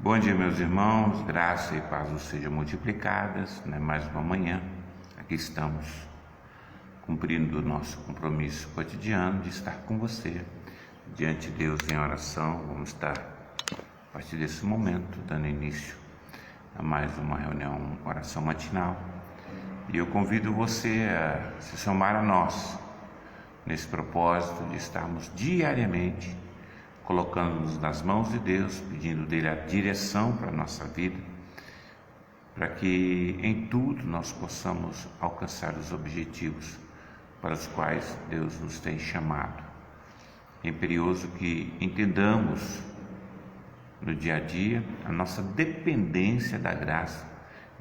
Bom dia, meus irmãos, graça e paz vos sejam multiplicadas, mais uma manhã, aqui estamos, cumprindo o nosso compromisso cotidiano de estar com você, diante de Deus em oração. Vamos estar, a partir desse momento, dando início a mais uma reunião, oração matinal, e eu convido você a se somar a nós, nesse propósito de estarmos diariamente colocando-nos nas mãos de Deus, pedindo dele a direção para a nossa vida, para que em tudo nós possamos alcançar os objetivos para os quais Deus nos tem chamado. É imperioso que entendamos no dia a dia a nossa dependência da graça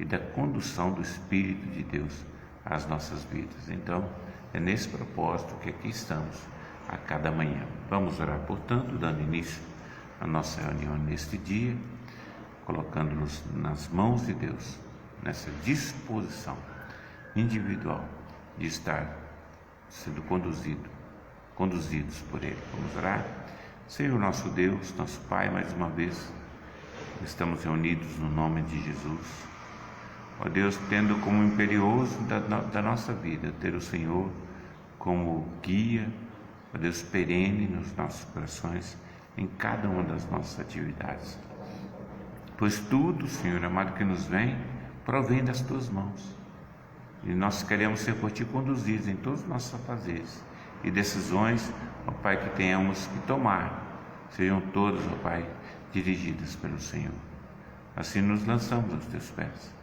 e da condução do Espírito de Deus às nossas vidas. Então, é nesse propósito que aqui estamos a cada manhã. Vamos orar, portanto, dando início à nossa reunião neste dia, colocando-nos nas mãos de Deus, nessa disposição individual de estar sendo conduzidos por Ele. Vamos orar. Senhor nosso Deus, nosso Pai, mais uma vez estamos reunidos no nome de Jesus. Ó Deus, tendo como imperioso da nossa vida ter o Senhor como guia, ó Deus, perene nos nossos corações, em cada uma das nossas atividades. Pois tudo, Senhor amado, que nos vem, provém das Tuas mãos. E nós queremos ser por Ti conduzidos em todos os nossos afazeres e decisões, ó Pai, que tenhamos que tomar, sejam todas, ó Pai, dirigidas pelo Senhor. Assim nos lançamos aos Teus pés.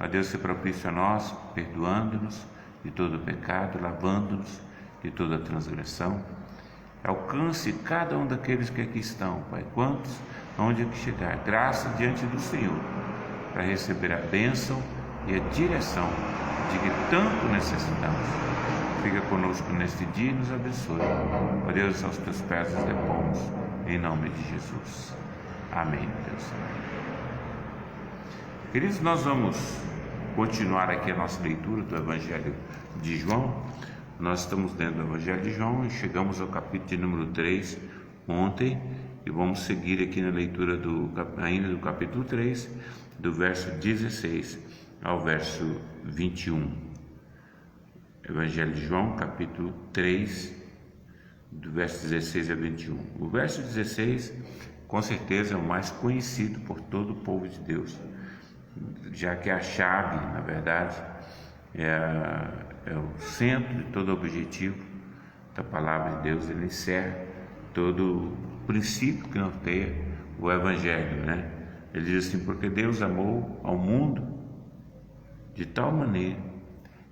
Ó Deus, se propício a nós, perdoando-nos de todo o pecado, lavando-nos de toda a transgressão. Alcance cada um daqueles que aqui estão, Pai, quantos, onde é que chegar, graça diante do Senhor, para receber a bênção e a direção de que tanto necessitamos. Fica conosco neste dia e nos abençoe. Ó Deus, aos Teus pés nos depomos, em nome de Jesus. Amém, Deus. Queridos, nós vamos continuar aqui a nossa leitura do Evangelho de João. Nós estamos dentro do Evangelho de João e chegamos ao capítulo de número 3 ontem, e vamos seguir aqui na leitura ainda do capítulo 3, do verso 16 ao verso 21. Evangelho de João, capítulo 3, do verso 16 a 21. O verso 16, com certeza, é o mais conhecido por todo o povo de Deus, já que a chave, na verdade, é o centro de todo o objetivo da palavra de Deus. Ele encerra todo o princípio que norteia o Evangelho, Ele diz assim: porque Deus amou ao mundo de tal maneira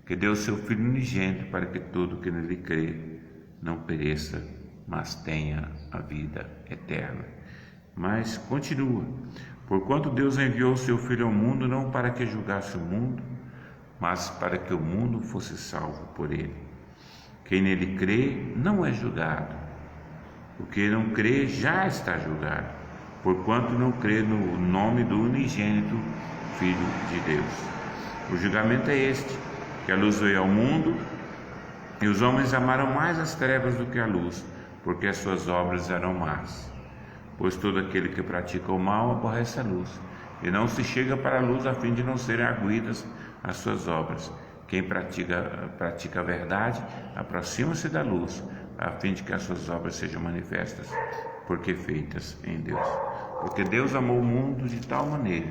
que deu o seu Filho unigênito, para que todo que nele crê não pereça, mas tenha a vida eterna. Mas continua: porquanto Deus enviou o seu Filho ao mundo, não para que julgasse o mundo, mas para que o mundo fosse salvo por ele. Quem nele crê não é julgado. O que não crê já está julgado, porquanto não crê no nome do unigênito Filho de Deus. O julgamento é este, que a luz veio ao mundo, e os homens amaram mais as trevas do que a luz, porque as suas obras eram más. Pois todo aquele que pratica o mal aborrece a luz, e não se chega para a luz, a fim de não serem arguidas as suas obras. Quem pratica a verdade aproxima-se da luz, a fim de que as suas obras sejam manifestas, porque feitas em Deus. Porque Deus amou o mundo de tal maneira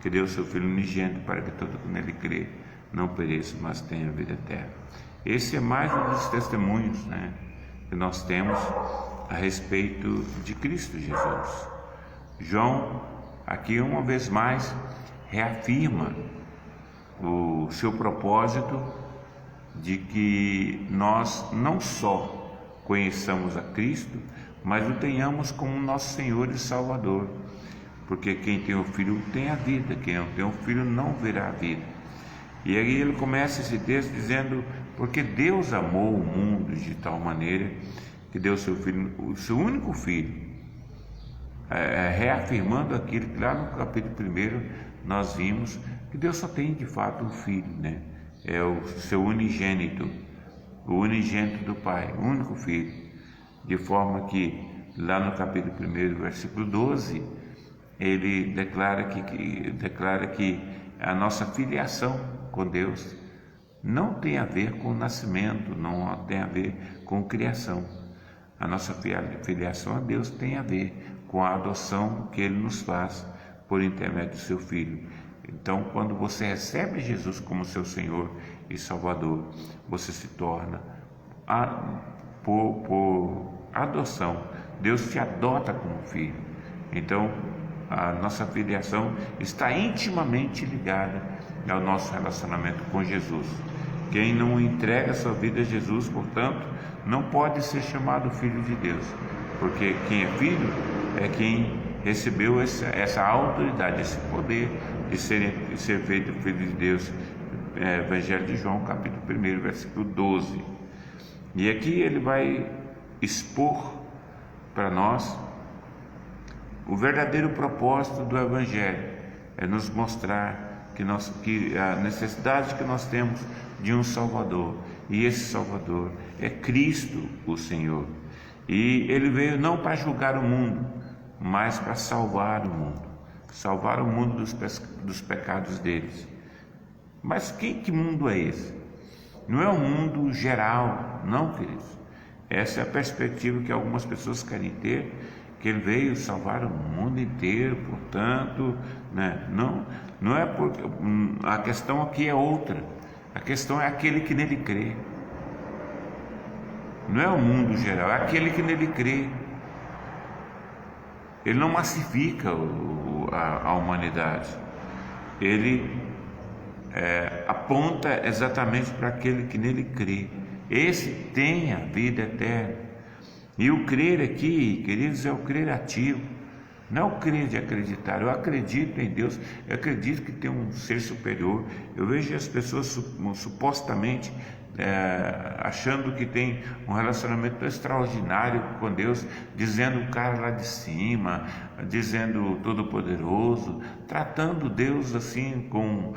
que deu o seu Filho unigênito, para que todo que nele crê não pereça, mas tenha vida eterna. Esse é mais um dos testemunhos, que nós temos a respeito de Cristo Jesus. João, aqui uma vez mais, reafirma o seu propósito de que nós não só conheçamos a Cristo, mas o tenhamos como nosso Senhor e Salvador. Porque quem tem o Filho tem a vida, quem não tem o Filho não verá a vida. E aí ele começa esse texto dizendo: porque Deus amou o mundo de tal maneira que deu o seu Filho, o seu único Filho, reafirmando aquilo que lá no capítulo 1 nós vimos, que Deus só tem de fato um Filho, é o seu unigênito, o unigênito do Pai, o único Filho, de forma que lá no capítulo 1, versículo 12, ele declara que a nossa filiação com Deus não tem a ver com o nascimento, não tem a ver com criação. A nossa filiação a Deus tem a ver com a adoção que Ele nos faz por intermédio do Seu Filho. Então, quando você recebe Jesus como seu Senhor e Salvador, você se torna, por adoção, Deus te adota como filho. Então, a nossa filiação está intimamente ligada ao nosso relacionamento com Jesus. Quem não entrega sua vida a Jesus, portanto, não pode ser chamado filho de Deus, porque quem é filho é quem recebeu essa autoridade, esse poder de ser feito filho de Deus. Evangelho de João, capítulo 1, versículo 12. E aqui ele vai expor para nós o verdadeiro propósito do Evangelho, é nos mostrar que a necessidade que nós temos de um Salvador, e esse Salvador é Cristo, o Senhor. E ele veio não para julgar o mundo, mas para salvar o mundo dos pecados deles. Mas que mundo é esse? Não é um mundo geral, não, queridos. Essa é a perspectiva que algumas pessoas querem ter, que ele veio salvar o mundo inteiro, portanto, né? Não é porque a questão aqui é outra. A questão é aquele que nele crê. Não é o mundo geral, é aquele que nele crê. Ele não massifica a humanidade. Ele aponta exatamente para aquele que nele crê. Esse tem a vida eterna. E o crer aqui, queridos, é o crer ativo. Não é o crer de acreditar. Eu acredito em Deus, eu acredito que tem um ser superior. Eu vejo as pessoas supostamente achando que tem um relacionamento extraordinário com Deus, dizendo o cara lá de cima, dizendo todo-poderoso, tratando Deus assim com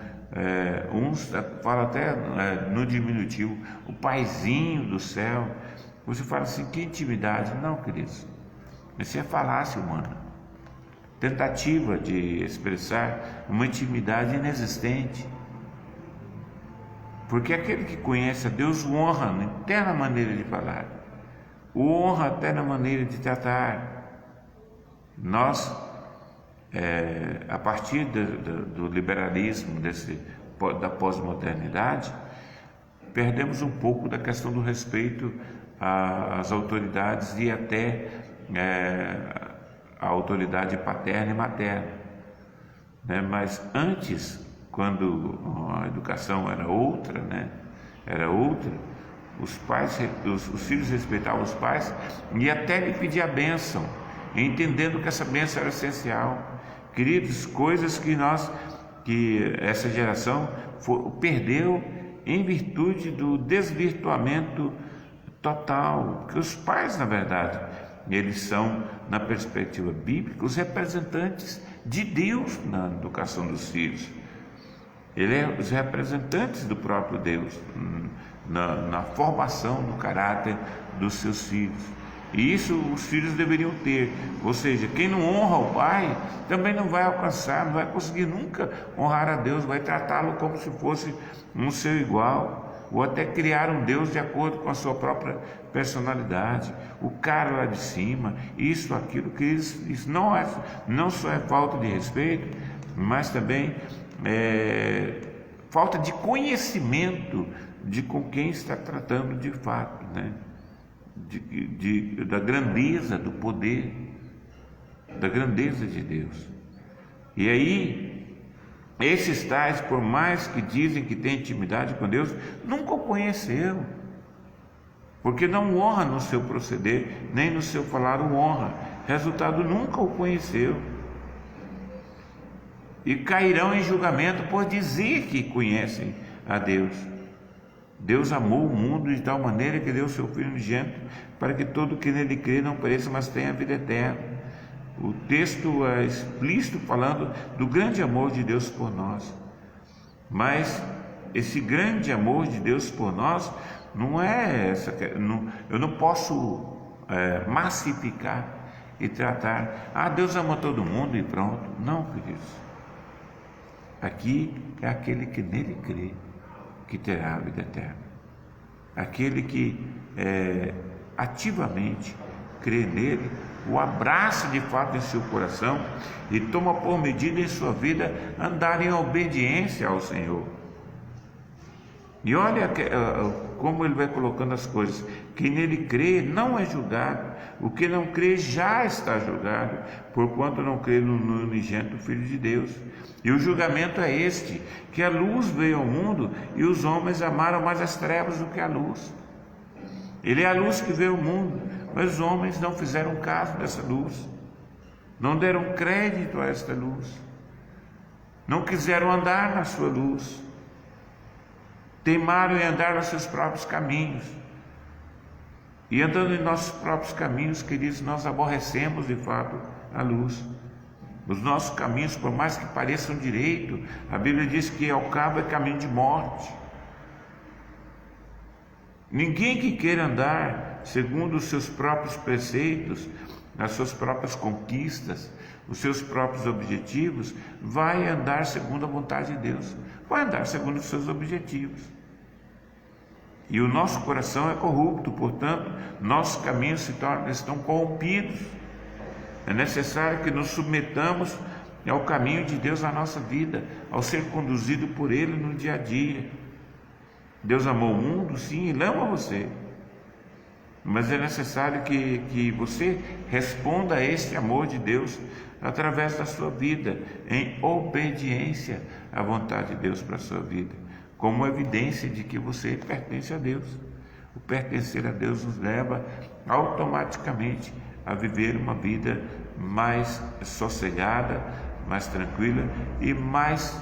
uns falam até no diminutivo, o paizinho do céu. Você fala assim, que intimidade? Não, queridos, isso é falácia humana, tentativa de expressar uma intimidade inexistente. Porque aquele que conhece a Deus o honra até na maneira de falar, o honra até na maneira de tratar. Nós, a partir do liberalismo, da pós-modernidade, perdemos um pouco da questão do respeito às autoridades e até a autoridade paterna e materna, né? Mas antes, quando a educação era outra, né? Os filhos respeitavam os pais e até lhe pedir a bênção, entendendo que essa bênção era essencial. Queridos, coisas que essa geração perdeu em virtude do desvirtuamento total, porque os pais, na verdade, eles são, na perspectiva bíblica, os representantes de Deus na educação dos filhos. Eles são os representantes do próprio Deus na formação do caráter dos seus filhos. E isso os filhos deveriam ter. Ou seja, quem não honra o pai também não vai alcançar, não vai conseguir nunca honrar a Deus, vai tratá-lo como se fosse um seu igual, ou até criar um Deus de acordo com a sua própria personalidade. O cara lá de cima, isso, aquilo, que isso não só é falta de respeito, mas também falta de conhecimento de com quem está tratando de fato, né? Da grandeza do poder, da grandeza de Deus. E aí, esses tais, por mais que dizem que têm intimidade com Deus, nunca o conheceu, porque não honra no seu proceder, nem no seu falar o honra. Resultado, nunca o conheceu. E cairão em julgamento por dizer que conhecem a Deus. Deus amou o mundo de tal maneira que deu o seu Filho unigênito para que todo que nele crê não pereça, mas tenha a vida eterna. O texto é explícito falando do grande amor de Deus por nós. Mas esse grande amor de Deus por nós não é eu não posso massificar e tratar. Ah, Deus ama todo mundo e pronto. Não, queridos. Aqui é aquele que nele crê, que terá a vida eterna. Aquele que ativamente crê nele, o abraça de fato em seu coração e toma por medida em sua vida andar em obediência ao Senhor. E olha como ele vai colocando as coisas. Quem nele crê não é julgado. O que não crê já está julgado, porquanto não crê no unigênito Filho de Deus. E o julgamento é este, que a luz veio ao mundo e os homens amaram mais as trevas do que a luz. Ele é a luz que veio ao mundo, mas os homens não fizeram caso dessa luz. Não deram crédito a esta luz. Não quiseram andar na sua luz. Teimaram em andar nos seus próprios caminhos. E andando em nossos próprios caminhos, queridos, nós aborrecemos de fato a luz. Os nossos caminhos, por mais que pareçam direito, a Bíblia diz que ao cabo é caminho de morte. Ninguém que queira andar segundo os seus próprios preceitos, as suas próprias conquistas, os seus próprios objetivos, vai andar segundo a vontade de Deus, vai andar segundo os seus objetivos. E o nosso coração é corrupto, portanto, nossos caminhos estão corrompidos. É necessário que nos submetamos ao caminho de Deus na nossa vida, ao ser conduzido por Ele no dia a dia. Deus amou o mundo, sim, Ele ama você. Mas é necessário que você responda a este amor de Deus através da sua vida, em obediência à vontade de Deus para a sua vida, como evidência de que você pertence a Deus. O pertencer a Deus nos leva automaticamente a viver uma vida mais sossegada, mais tranquila e mais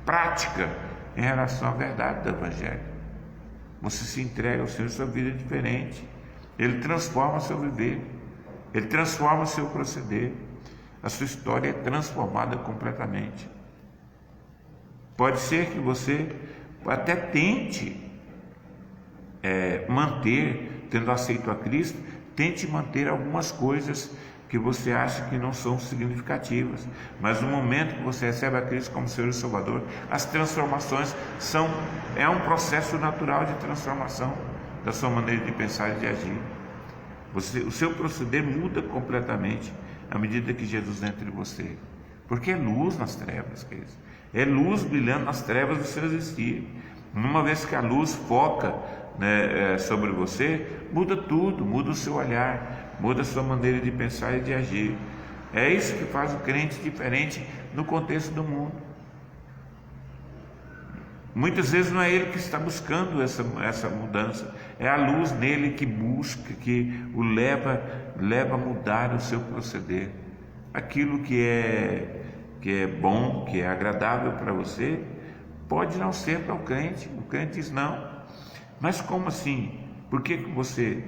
prática em relação à verdade do Evangelho. Você se entrega ao Senhor, sua vida é diferente. Ele transforma o seu viver, Ele transforma o seu proceder. A sua história é transformada completamente. Pode ser que você até tente manter, tendo aceito a Cristo, tente manter algumas coisas que você acha que não são significativas, mas no momento que você recebe a Cristo como Senhor e Salvador, as transformações é um processo natural de transformação da sua maneira de pensar e de agir. O seu proceder muda completamente à medida que Jesus entra em você, porque é luz nas trevas, queridos. É luz brilhando nas trevas do seu existir. Uma vez que a luz foca sobre você, muda tudo, muda o seu olhar, muda a sua maneira de pensar e de agir. É isso que faz o crente diferente no contexto do mundo. Muitas vezes não é ele que está buscando essa mudança, é a luz nele que busca, que o leva a mudar o seu proceder. Aquilo que é bom, que é agradável para você, pode não ser para o crente diz não. Mas como assim? Por que você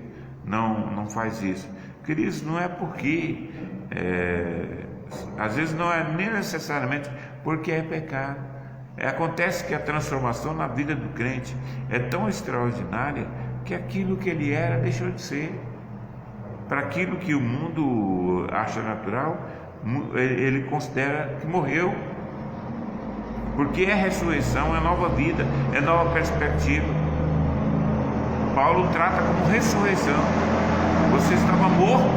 não faz isso? Queridos, não é porque, às vezes não é nem necessariamente porque é pecado. Acontece que a transformação na vida do crente é tão extraordinária que aquilo que ele era deixou de ser. Para aquilo que o mundo acha natural, ele considera que morreu. Porque é ressurreição, é nova vida, é nova perspectiva. Paulo trata como ressurreição. Você estava morto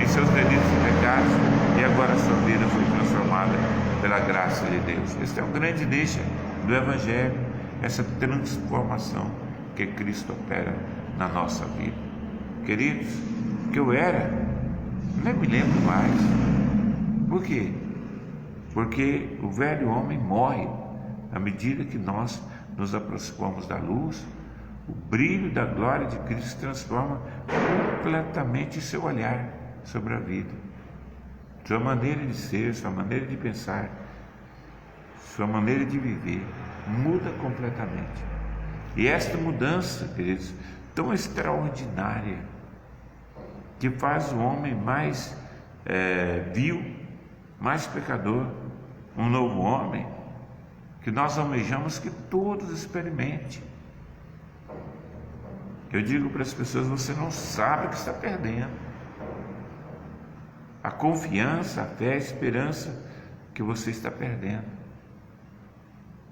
em seus delitos e pecados, e agora a sua vida foi transformada pela graça de Deus. Esse é o grande deixa do Evangelho, essa transformação que Cristo opera na nossa vida. Queridos, o que eu era, nem me lembro mais. Por quê? Porque o velho homem morre à medida que nós nos aproximamos da luz. O brilho da glória de Cristo transforma completamente seu olhar sobre a vida, sua maneira de ser, sua maneira de pensar, sua maneira de viver, muda completamente. E esta mudança, queridos, tão extraordinária, que faz o homem mais vil, mais pecador, um novo homem, que nós almejamos que todos experimentem. Eu digo para as pessoas: você não sabe o que está perdendo. a confiança, a fé, a esperança que você está perdendo.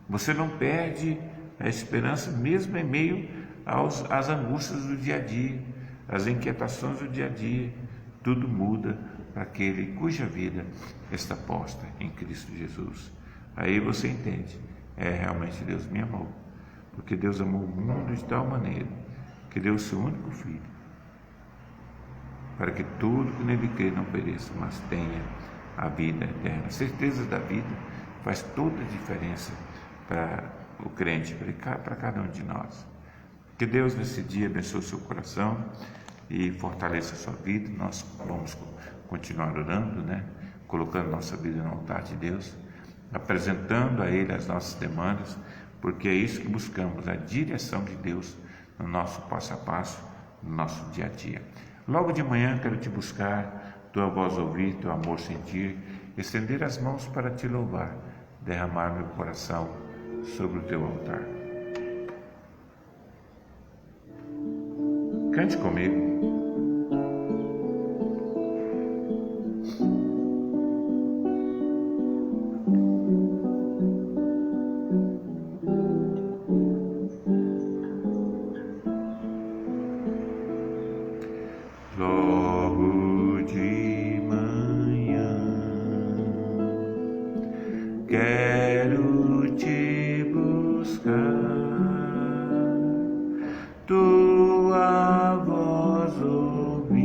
Você não perde a esperança mesmo em meio às angústias do dia a dia, às inquietações do dia a dia. Tudo muda para aquele cuja vida está posta em Cristo Jesus. Aí você entende, realmente Deus me amou, porque Deus amou o mundo de tal maneira que deu o seu único Filho, para que tudo que nele crê não pereça, mas tenha a vida eterna. A certeza da vida faz toda a diferença para o crente, para cada um de nós. Que Deus nesse dia abençoe o seu coração e fortaleça a sua vida. Nós vamos continuar orando, colocando nossa vida no altar de Deus, apresentando a Ele as nossas demandas, porque é isso que buscamos, a direção de Deus no nosso passo a passo, no nosso dia a dia. Logo de manhã quero te buscar, tua voz ouvir, teu amor sentir, estender as mãos para te louvar, derramar meu coração sobre o teu altar. Cante comigo. Logo de manhã quero te buscar, tua voz ouvir,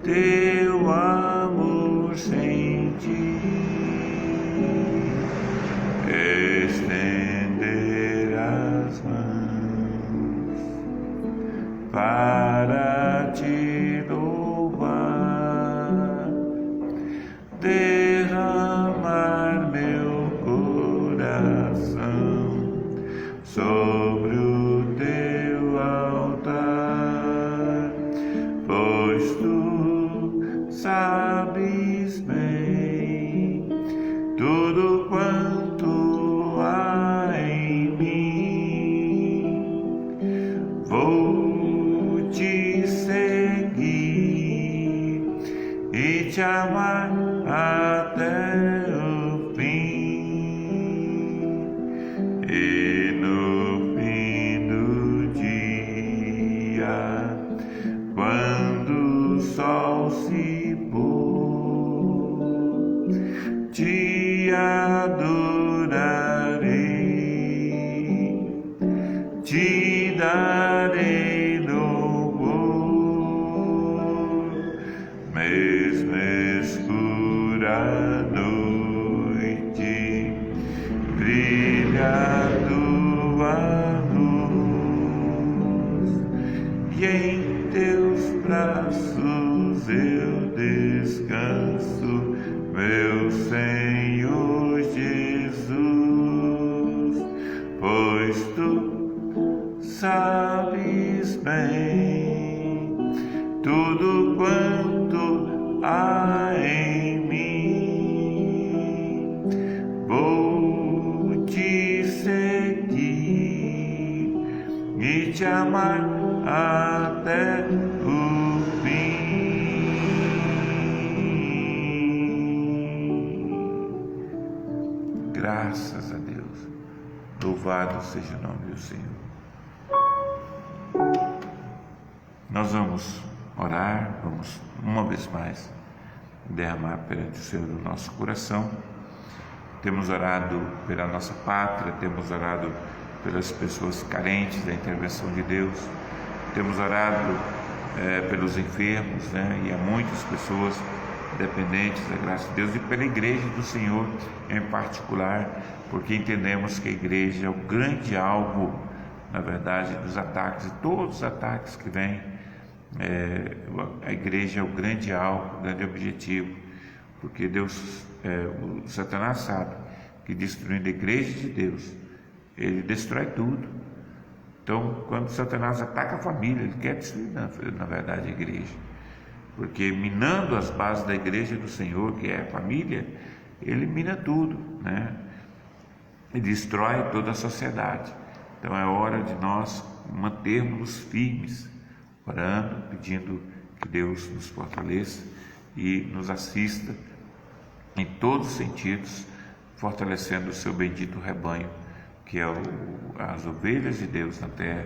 teu amor sentir, estender as mãos para te louvar, derramar meu coração sobre o teu altar, pois tu sabes bem tudo quanto há em mim. Vou te seguir e te amar até o fim. E no fim do dia, quando o sol se pôr, te adorarei, te darei louvor, mesmo escura noite, brilha a tua luz, e em teus braços eu descanso, meu Senhor Jesus, pois tu sabes bem tudo quanto há em mim. Vou te seguir e te amar até o fim. Graças a Deus. Louvado seja o nome do Senhor. Nós vamos orar, vamos uma vez mais derramar perante o Senhor o nosso coração. Temos orado pela nossa pátria, temos orado pelas pessoas carentes da intervenção de Deus, temos orado pelos enfermos, e há muitas pessoas dependentes da graça de Deus, e pela igreja do Senhor em particular, porque entendemos que a igreja é o grande alvo, na verdade, dos ataques, e todos os ataques que vêm, a igreja é o grande alvo, o grande objetivo, porque Deus, o Satanás sabe que destruindo a igreja de Deus, ele destrói tudo. Então, quando Satanás ataca a família, ele quer destruir, na verdade, a igreja, porque minando as bases da igreja do Senhor, que é a família, ele mina tudo, e destrói toda a sociedade. Então é hora de nós mantermos firmes, orando, pedindo Que Deus nos fortaleça e nos assista em todos os sentidos, fortalecendo o seu bendito rebanho, que é as ovelhas de Deus na terra,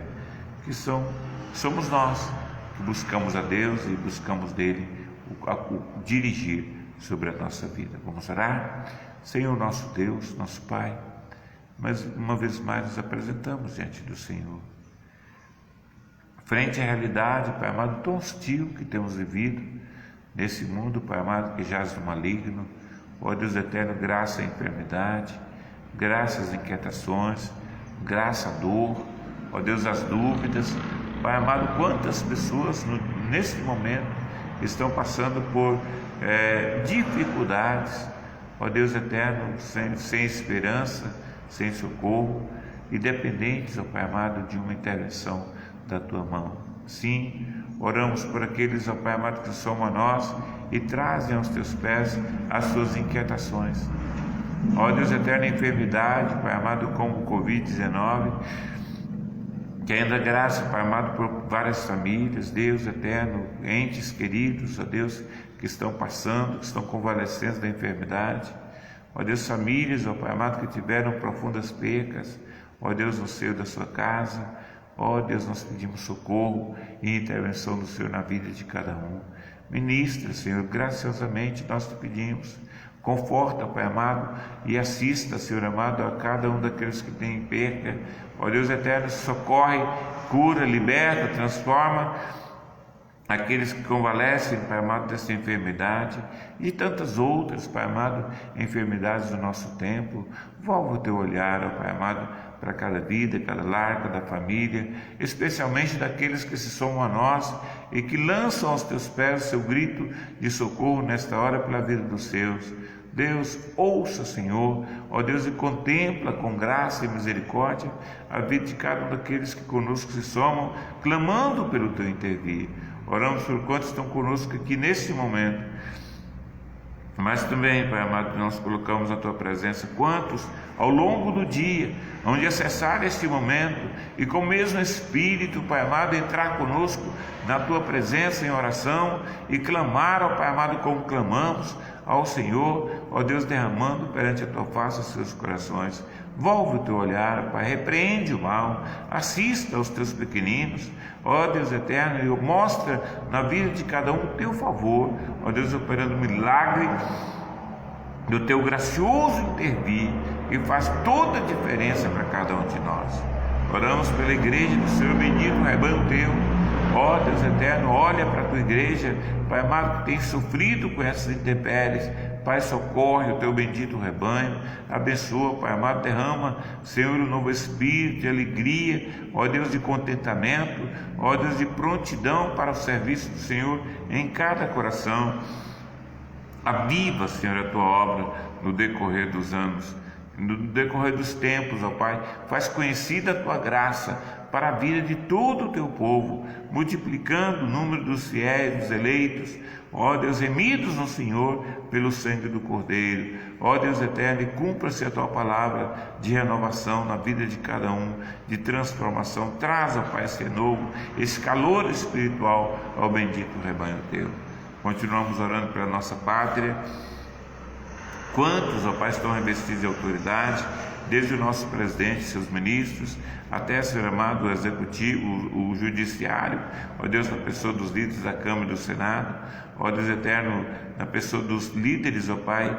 que somos nós, que buscamos a Deus e buscamos dele o dirigir sobre a nossa vida. Vamos orar? Senhor nosso Deus, nosso Pai, mas uma vez mais nos apresentamos diante do Senhor, frente à realidade, Pai amado, tão hostil que temos vivido nesse mundo, Pai amado, que jaz no maligno. Ó Deus eterno, graça à enfermidade, graça às inquietações, graça à dor, ó Deus, às dúvidas. Pai amado, quantas pessoas nesse momento estão passando por dificuldades, ó Deus eterno, sem esperança, sem socorro e dependentes, ó Pai amado, de uma intervenção da Tua mão. Sim, oramos por aqueles, ó Pai amado, que somam a nós e trazem aos Teus pés as suas inquietações. Ó Deus eterno, enfermidade, Pai amado, como o Covid-19, que ainda graça, Pai amado, por várias famílias, Deus eterno, entes queridos, ó Deus, que estão passando, que estão convalescendo da enfermidade. Ó Deus, famílias, ó Pai amado, que tiveram profundas percas, ó Deus, no seio da sua casa. Ó Deus, nós pedimos socorro e intervenção do Senhor na vida de cada um. Ministra, Senhor, graciosamente nós te pedimos. Conforta, Pai amado, e assista, Senhor amado, a cada um daqueles que tem perca. Ó Deus eterno, socorre, cura, liberta, transforma aqueles que convalescem, Pai amado, dessa enfermidade e tantas outras, Pai amado, enfermidades do nosso tempo. Volva o teu olhar, ó Pai amado, para cada vida, cada lar, cada família, especialmente daqueles que se somam a nós e que lançam aos teus pés o seu grito de socorro nesta hora pela vida dos seus. Deus, ouça, Senhor, ó Deus, e contempla com graça e misericórdia a vida de cada um daqueles que conosco se somam, clamando pelo teu intervir. Oramos por quantos estão conosco aqui nesse momento, mas também, Pai amado, nós colocamos na Tua presença quantos ao longo do dia, onde acessar este momento e com o mesmo Espírito, Pai amado, entrar conosco na Tua presença em oração e clamar, ó Pai amado, como clamamos ao Senhor, ó Deus, derramando perante a Tua face os seus corações. Volve o Teu olhar, Pai, repreende o mal, assista aos Teus pequeninos, ó Deus eterno, e mostra na vida de cada um o Teu favor, ó Deus, operando milagre do Teu gracioso intervir, que faz toda a diferença para cada um de nós. Oramos pela igreja do Senhor, bendito rebanho Teu. Ó Deus eterno, olha para a Tua igreja, Pai amado, que tem sofrido com essas intempéries. Pai, socorre o Teu bendito rebanho, abençoa, Pai amado, derrama, Senhor, um novo espírito de alegria, ó Deus, de contentamento, ó Deus, de prontidão para o serviço do Senhor em cada coração. Aviva, Senhor, a Tua obra no decorrer dos anos, no decorrer dos tempos, ó Pai. Faz conhecida a Tua graça para a vida de todo o Teu povo, multiplicando o número dos fiéis, dos eleitos, ó Deus, remidos no Senhor pelo sangue do Cordeiro. Ó Deus eterno, e cumpra-se a Tua palavra de renovação na vida de cada um, de transformação. Traz, ó Pai, esse renovo, esse calor espiritual ao bendito rebanho Teu. Continuamos orando pela nossa pátria. Quantos, ó Pai, estão revestidos de autoridade, desde o nosso presidente, seus ministros, até, Senhor amado, o executivo, o judiciário, ó Deus, na pessoa dos líderes da Câmara e do Senado, ó Deus eterno, na pessoa dos líderes, ó Pai,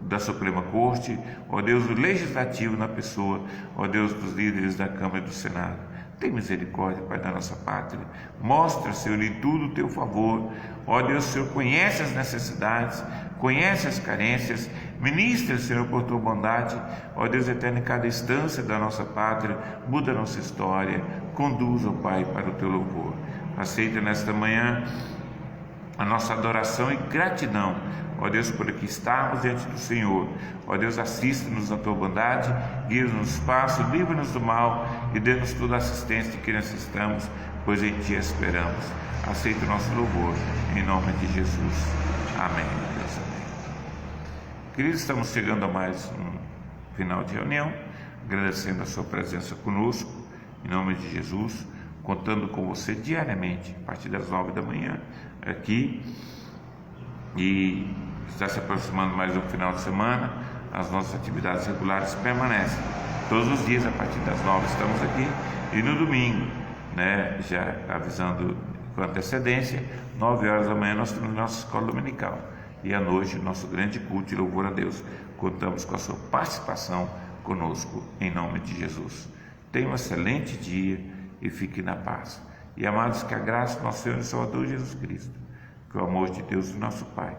da Suprema Corte, ó Deus, do Legislativo, na pessoa, ó Deus, dos líderes da Câmara e do Senado. Tem misericórdia, Pai, da nossa pátria. Mostra, Senhor, em tudo o Teu favor. Ó Deus, o Senhor conhece as necessidades, conhece as carências. Ministra, Senhor, por Tua bondade, ó Deus eterno, em cada instância da nossa pátria. Muda a nossa história. Conduz, ó Pai, para o Teu louvor. Aceita nesta manhã a nossa adoração e gratidão, ó Deus, por aqui estarmos diante do Senhor. Ó Deus, assista-nos na Tua bondade, guia-nos no espaço, livra-nos do mal e dê-nos toda a assistência de que necessitamos, pois em Ti esperamos. Aceita o nosso louvor, em nome de Jesus. Amém. Deus, amém. Queridos, estamos chegando a mais um final de reunião, agradecendo a sua presença conosco, em nome de Jesus. contando com você diariamente, a partir das 9 da manhã, aqui. E está se aproximando mais um final de semana, as nossas atividades regulares permanecem. Todos os dias, a partir das 9 estamos aqui, e no domingo, né, já avisando com antecedência, 9 horas da manhã nós temos nossa escola dominical. E à noite, nosso grande culto de louvor a Deus. Contamos com a sua participação conosco, em nome de Jesus. Tenha um excelente dia e fique na paz. E amados, que a graça do nosso Senhor e Salvador Jesus Cristo, que o amor de Deus e nosso Pai,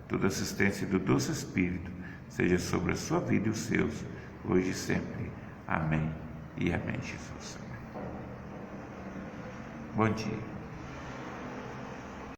toda a assistência do doce Espírito, seja sobre a sua vida e os seus, hoje e sempre. Amém e amém, Jesus. Bom dia.